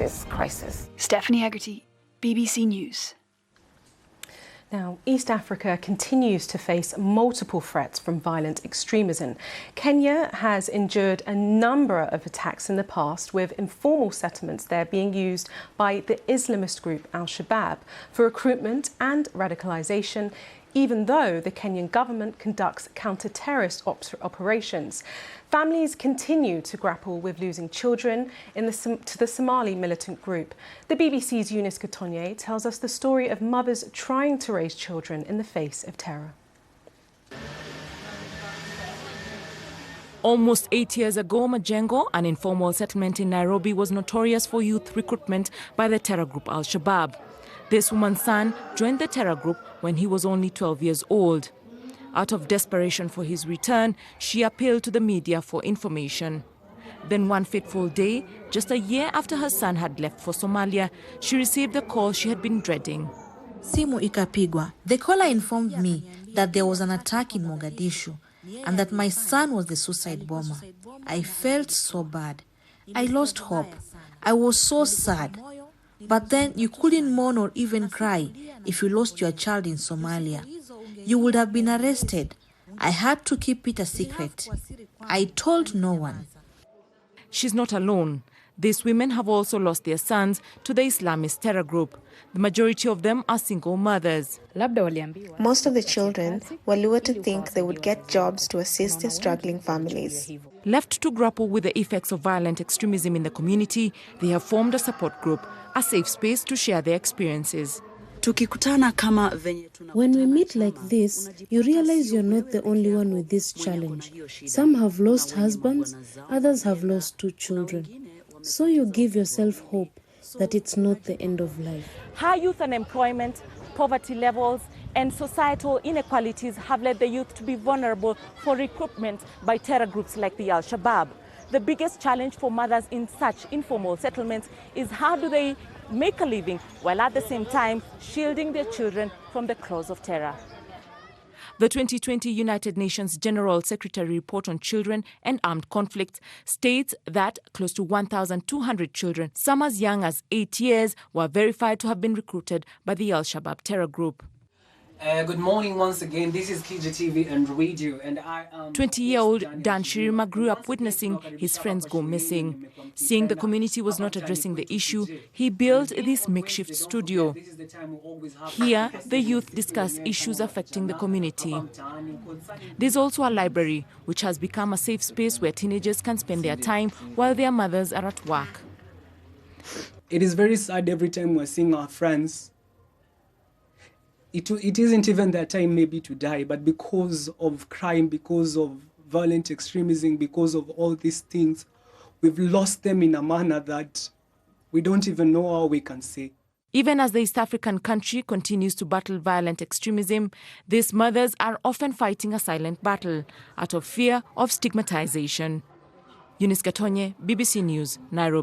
this crisis. Stephanie Hegarty, BBC News. Now, East Africa continues to face multiple threats from violent extremism. Kenya has endured a number of attacks in the past, with informal settlements there being used by the Islamist group Al-Shabaab for recruitment and radicalization, even though the Kenyan government conducts counter-terrorist operations. Families continue to grapple with losing children to the Somali militant group. The BBC's Eunice Gatonye tells us the story of mothers trying to raise children in the face of terror. Almost 8 years ago, Majengo, an informal settlement in Nairobi, was notorious for youth recruitment by the terror group Al-Shabaab. This woman's son joined the terror group when he was only 12 years old. Out of desperation for his return, she appealed to the media for information. Then one fateful day, just a year after her son had left for Somalia, she received the call she had been dreading. Simu ikapigwa. The caller informed me that there was an attack in Mogadishu and that my son was the suicide bomber. I felt so bad. I lost hope. I was so sad. But then you couldn't mourn or even cry if you lost your child in Somalia. You would have been arrested. I had to keep it a secret. I told no one. She's not alone. These women have also lost their sons to the Islamist terror group. The majority of them are single mothers. Most of the children were lured to think they would get jobs to assist their struggling families. Left to grapple with the effects of violent extremism in the community, they have formed a support group, a safe space to share their experiences. When we meet like this, you realize you're not the only one with this challenge. Some have lost husbands, others have lost 2 children. So you give yourself hope that it's not the end of life. High youth unemployment, poverty levels, and societal inequalities have led the youth to be vulnerable for recruitment by terror groups like the Al-Shabaab. The biggest challenge for mothers in such informal settlements is how do they make a living while at the same time shielding their children from the claws of terror. The 2020 United Nations General Secretary Report on Children and Armed Conflicts states that close to 1,200 children, some as young as 8 years, were verified to have been recruited by the Al-Shabaab terror group. Good morning once again. This is Kija TV and Radio, and I am 20-year-old Dan Shirima grew up witnessing his friends go missing. Seeing the community was not addressing the issue, he built this makeshift studio. Here, the youth discuss issues affecting the community. There's also a library, which has become a safe space where teenagers can spend their time while their mothers are at work. It is very sad every time we're seeing our friends. It isn't even their time maybe to die, but because of crime, because of violent extremism, because of all these things, we've lost them in a manner that we don't even know how we can say. Even as the East African country continues to battle violent extremism, these mothers are often fighting a silent battle out of fear of stigmatization. Eunice Gatonye, BBC News, Nairobi.